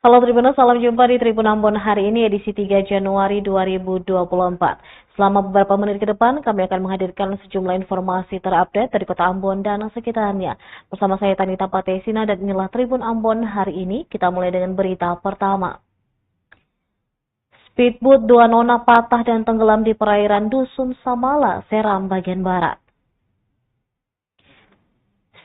Halo Tribuners, salam jumpa di Tribun Ambon hari ini edisi 3 Januari 2024. Selama beberapa menit ke depan, kami akan menghadirkan sejumlah informasi terupdate dari Kota Ambon dan sekitarnya. Bersama saya Tanita Patesina dan inilah Tribun Ambon hari ini. Kita mulai dengan berita pertama. Speedboat dua nona patah dan tenggelam di perairan Dusun Samala, Seram bagian barat.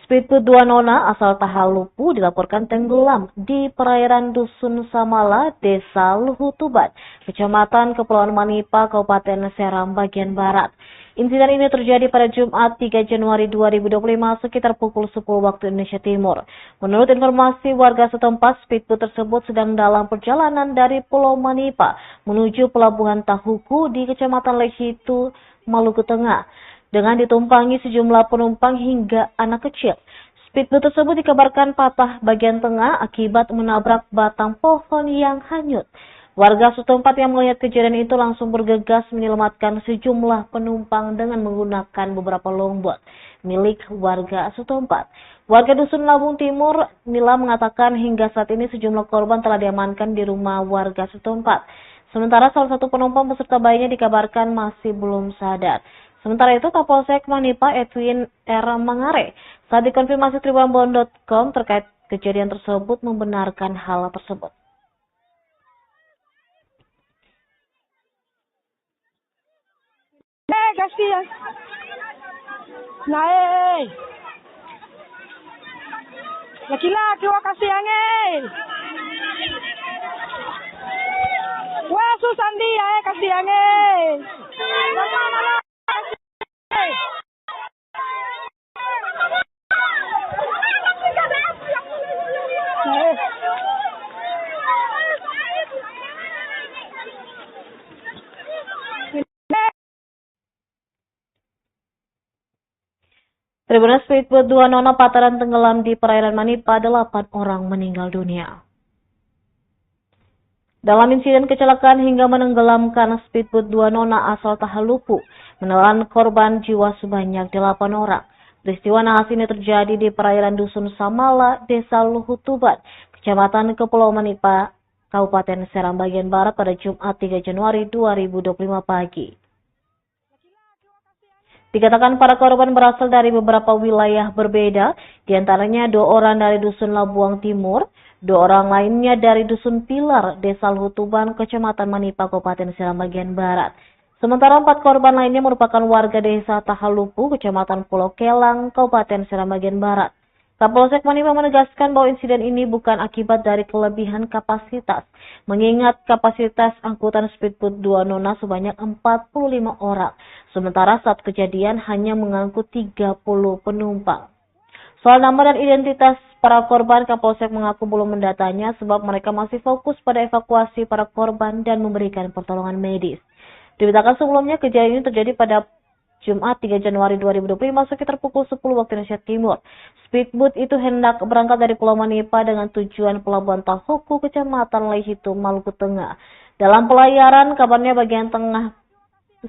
Speedboat dua nona asal Tahalupu dilaporkan tenggelam di perairan Dusun Samala, Desa Luhutuban, Kecamatan Kepulauan Manipa, Kabupaten Seram bagian barat. Insiden ini terjadi pada Jumat 3 Januari 2025 sekitar pukul 10 waktu Indonesia Timur. Menurut informasi warga setempat, speedboat tersebut sedang dalam perjalanan dari Pulau Manipa menuju Pelabuhan Tahuku di Kecamatan Lehitu, Maluku Tengah, dengan ditumpangi sejumlah penumpang hingga anak kecil. Speedboat tersebut dikabarkan patah bagian tengah akibat menabrak batang pohon yang hanyut. Warga setempat yang melihat kejadian itu langsung bergegas menyelamatkan sejumlah penumpang dengan menggunakan beberapa longboat milik warga setempat. Warga Dusun Labung Timur, Nila, mengatakan hingga saat ini sejumlah korban telah diamankan di rumah warga setempat. Sementara salah satu penumpang beserta bayinya dikabarkan masih belum sadar. Sementara itu, Kapolsek Manipa Edwin R. Mangare saat dikonfirmasi tribunambon.com terkait kejadian tersebut membenarkan hal tersebut. Kasihan. Naik. Laki-laki wah kasihan Wah susah dia kasihan Tribuners, speedboat dua nona patah dan tenggelam di perairan Manipa, 8 orang meninggal dunia. Dalam insiden kecelakaan hingga menenggelamkan speedboat dua nona asal Tahalupu, menelan korban jiwa sebanyak 8 orang. Peristiwa naas ini terjadi di perairan Dusun Samala, Desa Luhutuban, Kecamatan Kepulauan Manipa, Kabupaten Seram bagian barat pada Jumat 3 Januari 2025 pagi. Dikatakan para korban berasal dari beberapa wilayah berbeda, diantaranya 2 orang dari Dusun Labuang Timur, 2 orang lainnya dari Dusun Pilar, Desa Luhutuban, Kecamatan Manipa, Kabupaten Seram bagian barat. Sementara 4 korban lainnya merupakan warga Desa Tahalupu, Kecamatan Pulau Kelang, Kabupaten Seram bagian barat. Kapolsek Manipa menegaskan bahwa insiden ini bukan akibat dari kelebihan kapasitas, mengingat kapasitas angkutan speedboat dua nona sebanyak 45 orang, sementara saat kejadian hanya mengangkut 30 penumpang. Soal nama dan identitas para korban, Kapolsek mengaku belum mendatanya sebab mereka masih fokus pada evakuasi para korban dan memberikan pertolongan medis. Diberitakan sebelumnya, kejadian ini terjadi pada Jumat 3 Januari 2025 sekitar pukul 10 waktu Indonesia Timur. Speedboat itu hendak berangkat dari Pulau Manipa dengan tujuan Pelabuhan Tahuku, Kecamatan Lehitu, Maluku Tengah. Dalam pelayaran, kabarnya bagian tengah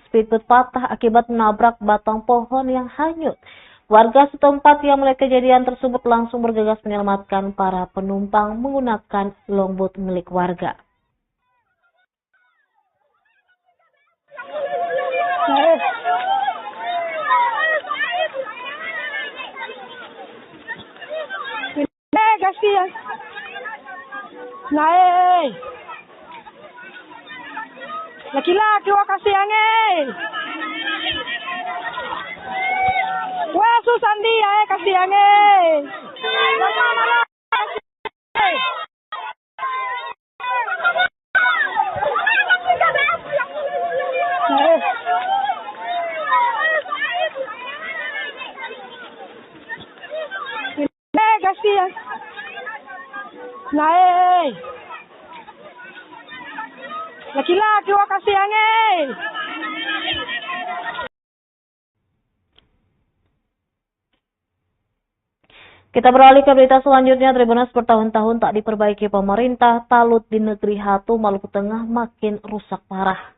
speedboat patah akibat menabrak batang pohon yang hanyut. Warga setempat yang melihat kejadian tersebut langsung bergegas menyelamatkan para penumpang menggunakan longboat milik warga. Kasihan. Naik. Laki-laki wah kasihan Wah susah dia kasihan kasihan. Naik. Laki-laki wah kasihan Kita beralih ke berita selanjutnya. Tribuners, bertahun-tahun tak diperbaiki pemerintah, talut di negeri Hatu, Maluku Tengah makin rusak parah.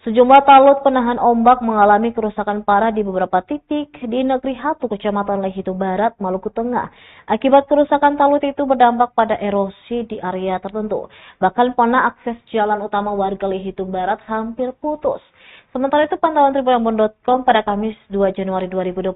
Sejumlah talut penahan ombak mengalami kerusakan parah di beberapa titik di Negeri Hatu, Kecamatan Lehitu Barat, Maluku Tengah. Akibat kerusakan talut itu berdampak pada erosi di area tertentu. Bahkan pernah akses jalan utama warga Lehitu Barat hampir putus. Sementara itu pantauan Tribunambon.com pada Kamis 2 Januari 2025,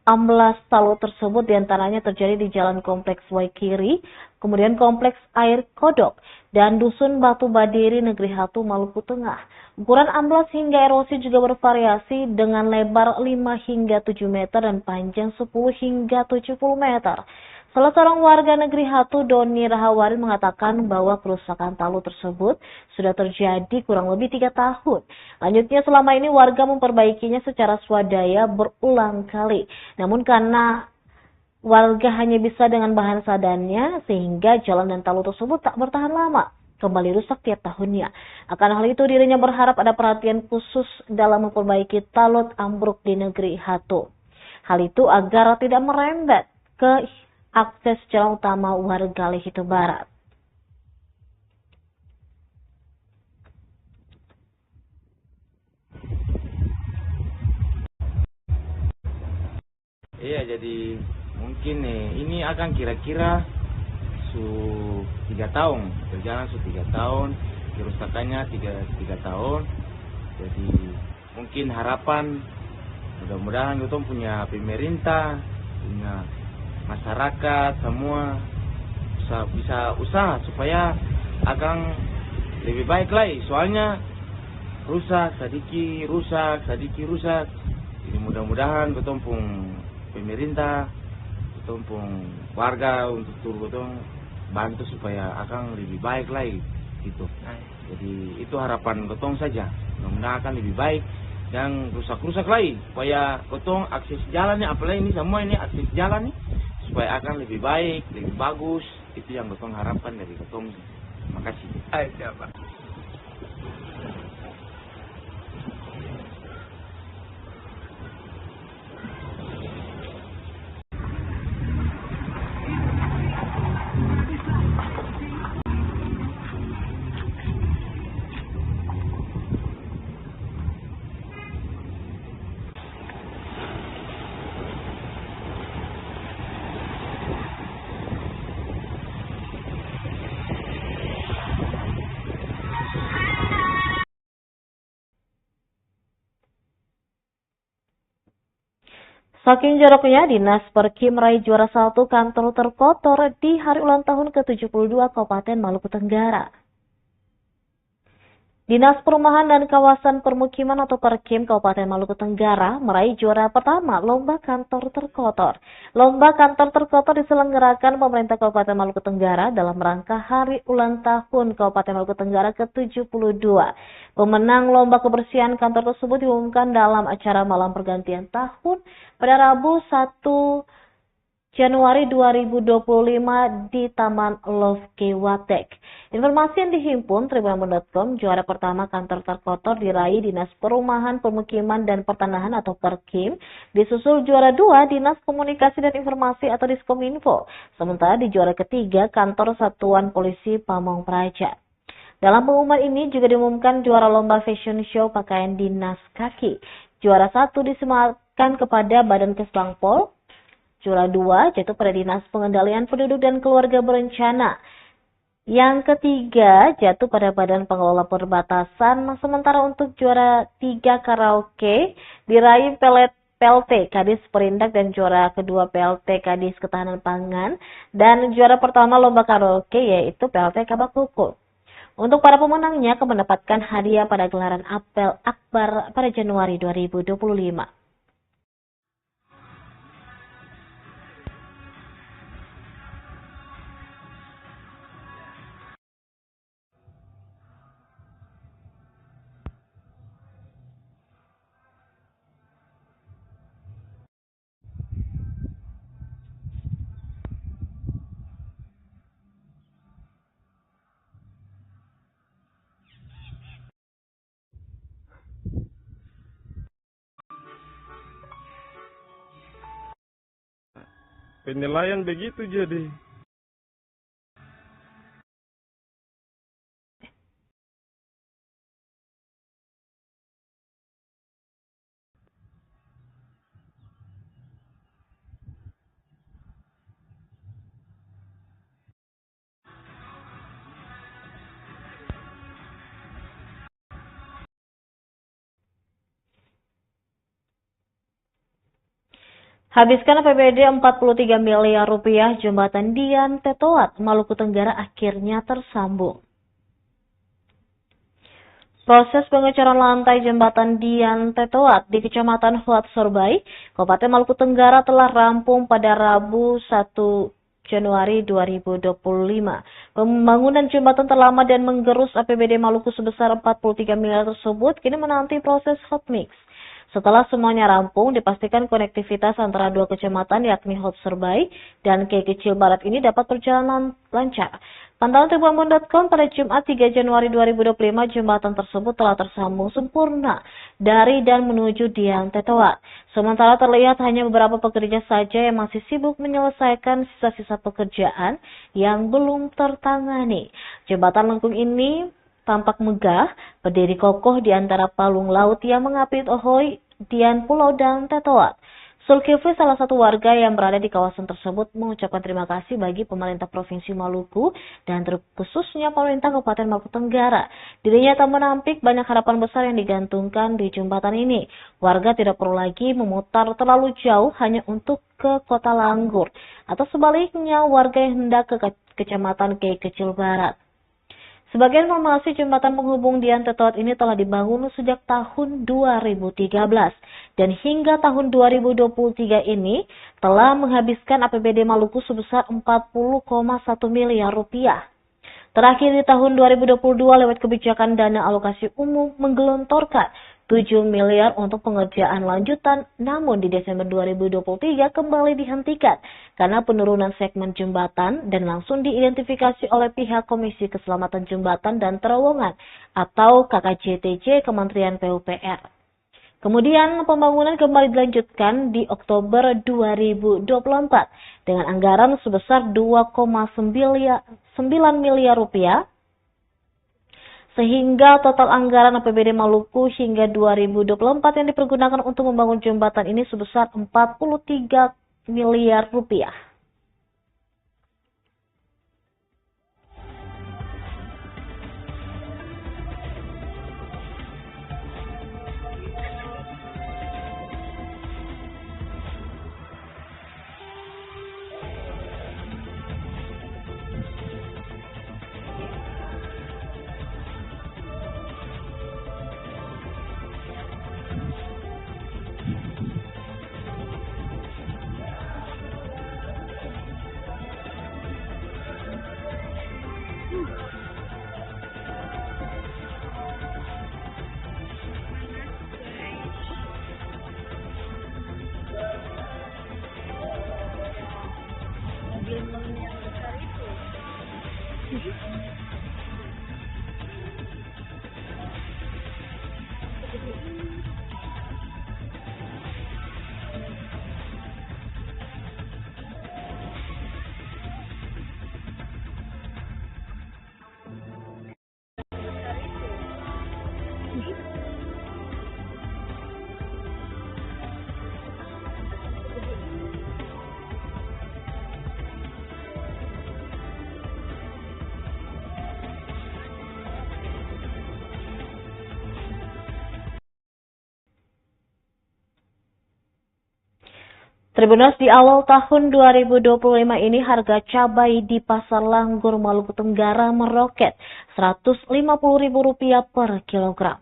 amblas talut tersebut diantaranya terjadi di Jalan Kompleks Waikiri, kemudian Kompleks Air Kodok, dan Dusun Batu Badiri, Negeri Hatu, Maluku Tengah. Ukuran amblas hingga erosi juga bervariasi dengan lebar 5 hingga 7 meter dan panjang 10 hingga 70 meter. Salah seorang warga Negeri Hatu, Doni Rahawari, mengatakan bahwa kerusakan talut tersebut sudah terjadi kurang lebih 3 tahun. Lanjutnya, selama ini warga memperbaikinya secara swadaya berulang kali. Namun karena warga hanya bisa dengan bahan seadanya, sehingga jalan dan talut tersebut tak bertahan lama, kembali rusak tiap tahunnya. Akan hal itu, dirinya berharap ada perhatian khusus dalam memperbaiki talut ambruk di Negeri Hatu. Hal itu agar tidak merembet ke akses jalan utama warga Lehitu Barat. Iya, jadi mungkin ini akan kira-kira 3 tahun, berjalan 3 tahun, kerusakannya 3 tahun. Jadi mungkin harapan mudah-mudahan kita punya pemerintah, punya masyarakat semua bisa usaha supaya akan lebih baik lagi. Soalnya rusak sedikit. Jadi mudah-mudahan kita pun pemerintah, kita pun warga untuk turun bantu supaya akan lebih baik lagi gitu. Jadi itu harapan gotong saja. Mudah-mudahan akan lebih baik yang rusak lagi supaya gotong akses jalannya, apalagi ini semua ini akses jalan nih, supaya akan lebih baik, lebih bagus. Itu yang gotong harapkan dari gotong. Makasih. Siapa? Saking joroknya, Dinas Perkim meraih juara 1 kantor terkotor di hari ulang tahun ke-72 Kabupaten Maluku Tenggara. Dinas Perumahan dan Kawasan Permukiman atau Perkim Kabupaten Maluku Tenggara meraih juara pertama Lomba Kantor Terkotor. Lomba Kantor Terkotor diselenggarakan pemerintah Kabupaten Maluku Tenggara dalam rangka Hari Ulang Tahun Kabupaten Maluku Tenggara ke-72. Pemenang lomba kebersihan kantor tersebut diumumkan dalam acara Malam Pergantian Tahun pada Rabu 1 Januari 2025 di Taman Lofke Watek. Informasi yang dihimpun Tribunambon.com, juara pertama kantor terkotor diraih Dinas Perumahan, Permukiman dan Pertanahan atau Perkim, disusul juara 2 Dinas Komunikasi dan Informasi atau Diskominfo. Sementara di juara ketiga kantor Satuan Polisi Pamong Praja. Dalam pengumuman ini juga diumumkan juara lomba fashion show pakaian dinas kaki. Juara 1 disematkan kepada Badan Kesbangpol. Juara 2 jatuh pada Dinas Pengendalian Penduduk dan Keluarga Berencana. Yang ketiga jatuh pada Badan Pengelola Perbatasan. Sementara untuk juara 3 karaoke diraih PLT Kadis Perindak dan juara kedua PLT Kadis Ketahanan Pangan. Dan juara pertama lomba karaoke yaitu PLT Kabak Hukum. Untuk para pemenangnya akan mendapatkan hadiah pada gelaran Apel Akbar pada Januari 2025. Penilaian begitu jadi. Habiskan APBD 43 miliar rupiah, jembatan Dian Tetoat, Maluku Tenggara akhirnya tersambung. Proses pengecoran lantai jembatan Dian Tetoat di Kecamatan Huat Sorbai, Kabupaten Maluku Tenggara telah rampung pada Rabu 1 Januari 2025. Pembangunan jembatan terlama dan menggerus APBD Maluku sebesar 43 miliar tersebut kini menanti proses hot mix. Setelah semuanya rampung, dipastikan konektivitas antara dua kecamatan yakni Hot Sorbai dan Kei Kecil Barat ini dapat berjalan lancar. Pantauan Tribunbun.com pada Jumat 3 Januari 2025, jembatan tersebut telah tersambung sempurna dari dan menuju Dian Tetoat. Sementara terlihat hanya beberapa pekerja saja yang masih sibuk menyelesaikan sisa-sisa pekerjaan yang belum tertangani. Jembatan lengkung ini tampak megah, berdiri kokoh di antara palung laut yang mengapit Ohoi, Dian Pulau dan Tetoat. Zulkifli, salah satu warga yang berada di kawasan tersebut, mengucapkan terima kasih bagi pemerintah Provinsi Maluku dan khususnya pemerintah Kabupaten Maluku Tenggara. Dirinya tak menampik banyak harapan besar yang digantungkan di jembatan ini. Warga tidak perlu lagi memutar terlalu jauh hanya untuk ke Kota Langgur, atau sebaliknya warga yang hendak ke Kecamatan Kei Kecil Barat. Sebagai informasi, jembatan penghubung Dian Tetoat ini telah dibangun sejak tahun 2013 dan hingga tahun 2023 ini telah menghabiskan APBD Maluku sebesar 40,1 miliar rupiah. Terakhir di tahun 2022 lewat kebijakan dana alokasi umum menggelontorkan 7 miliar untuk pengerjaan lanjutan, namun di Desember 2023 kembali dihentikan karena penurunan segmen jembatan dan langsung diidentifikasi oleh pihak Komisi Keselamatan Jembatan dan Terowongan atau KKJTJ Kementerian PUPR. Kemudian pembangunan kembali dilanjutkan di Oktober 2024 dengan anggaran sebesar 2,9 miliar rupiah. Sehingga total anggaran APBD Maluku hingga 2024 yang dipergunakan untuk membangun jembatan ini sebesar 43 miliar rupiah. Tribunnews, di awal tahun 2025 ini harga cabai di Pasar Langgur Maluku Tenggara meroket Rp150.000 per kilogram.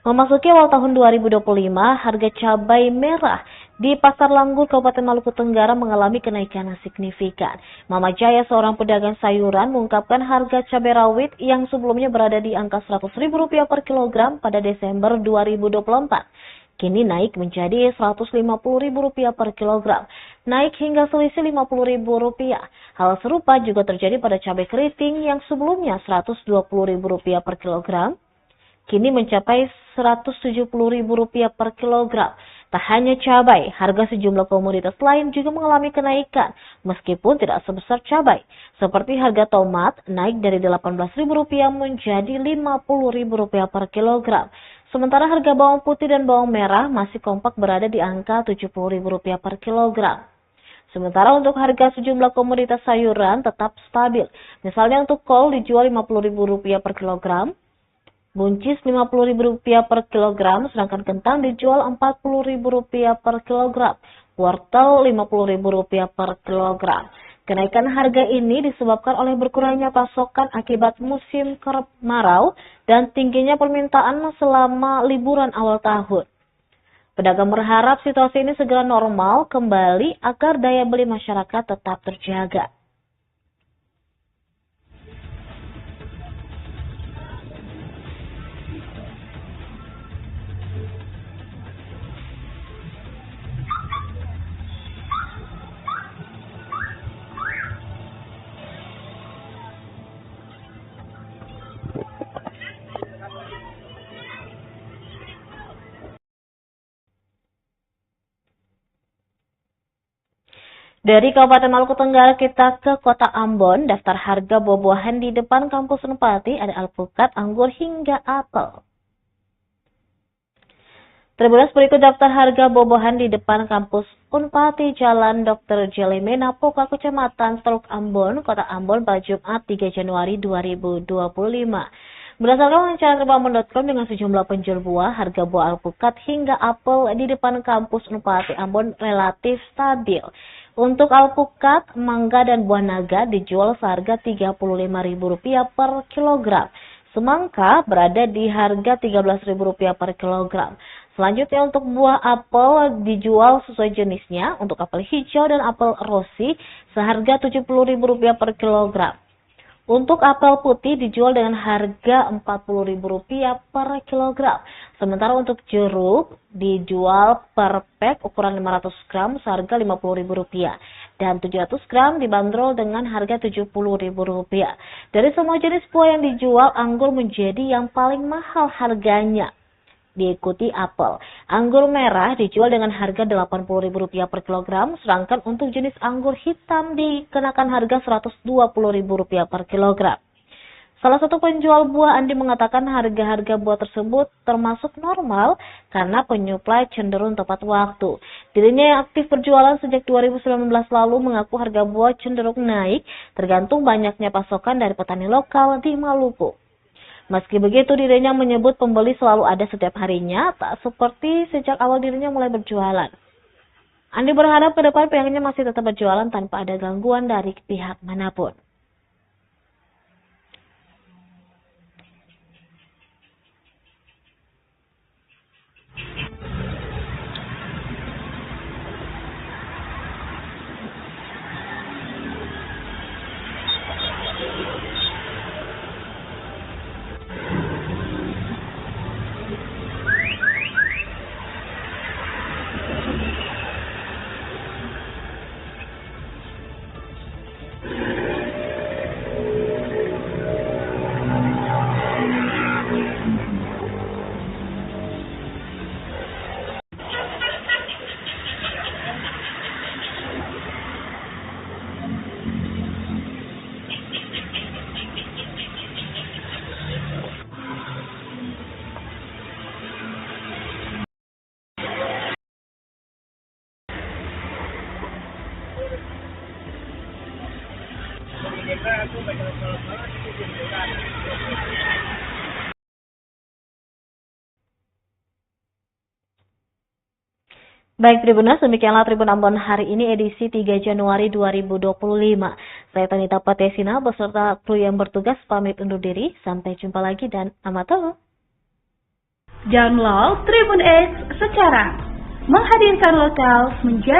Memasuki awal tahun 2025, harga cabai merah di Pasar Langgur Kabupaten Maluku Tenggara mengalami kenaikan signifikan. Mama Jaya, seorang pedagang sayuran, mengungkapkan harga cabai rawit yang sebelumnya berada di angka Rp100.000 per kilogram pada Desember 2024. Kini naik menjadi Rp150.000 per kilogram, naik hingga selisih Rp50.000. Hal serupa juga terjadi pada cabai keriting yang sebelumnya Rp120.000 per kilogram, kini mencapai Rp170.000 per kilogram. Tak hanya cabai, harga sejumlah komoditas lain juga mengalami kenaikan, meskipun tidak sebesar cabai. Seperti harga tomat naik dari Rp18.000 menjadi Rp50.000 per kilogram. Sementara harga bawang putih dan bawang merah masih kompak berada di angka Rp70.000 per kilogram. Sementara untuk harga sejumlah komoditas sayuran tetap stabil. Misalnya untuk kol dijual Rp50.000 per kilogram, buncis Rp50.000 per kilogram, sedangkan kentang dijual Rp40.000 per kilogram, wortel Rp50.000 per kilogram. Kenaikan harga ini disebabkan oleh berkurangnya pasokan akibat musim kemarau dan tingginya permintaan selama liburan awal tahun. Pedagang berharap situasi ini segera normal kembali agar daya beli masyarakat tetap terjaga. Dari Kabupaten Maluku Tenggara kita ke Kota Ambon, daftar harga buah-buahan di depan kampus Unpati ada alpukat, anggur hingga apel. Terbilas berikut daftar harga buah-buahan di depan kampus Unpati Jalan Dr. Jelimena, Poka, Kecamatan Teluk Ambon, Kota Ambon pada Jumat 3 Januari 2025. Berdasarkan wawancara Ambon.com dengan sejumlah penjual buah, harga buah alpukat hingga apel di depan kampus Unpati Ambon relatif stabil. Untuk alpukat, mangga, dan buah naga dijual seharga Rp35.000 per kilogram. Semangka berada di harga Rp13.000 per kilogram. Selanjutnya untuk buah apel dijual sesuai jenisnya. Untuk apel hijau dan apel rosi seharga Rp70.000 per kilogram. Untuk apel putih dijual dengan harga Rp40.000 per kilogram. Sementara untuk jeruk dijual per pack ukuran 500 gram seharga Rp50.000 dan 700 gram dibanderol dengan harga Rp70.000. Dari semua jenis buah yang dijual, anggur menjadi yang paling mahal harganya. Diikuti apel. Anggur merah dijual dengan harga Rp80.000 per kilogram, sedangkan untuk jenis anggur hitam dikenakan harga Rp120.000 per kilogram. Salah satu penjual buah Andi mengatakan harga-harga buah tersebut termasuk normal karena penyuplai cenderung tepat waktu. Dirinya yang aktif berjualan sejak 2019 lalu mengaku harga buah cenderung naik tergantung banyaknya pasokan dari petani lokal di Maluku. Meski begitu, dirinya menyebut pembeli selalu ada setiap harinya, tak seperti sejak awal dirinya mulai berjualan. Andi berharap ke depan pihaknya masih tetap berjualan tanpa ada gangguan dari pihak manapun. Baik Tribuners, demikianlah Tribun Ambon hari ini edisi 3 Januari 2025. Saya Tanita Patesina beserta kru yang bertugas pamit undur diri. Sampai jumpa lagi dan amatur. Download Tribun X sekarang. Menghadirkan lokal menjadi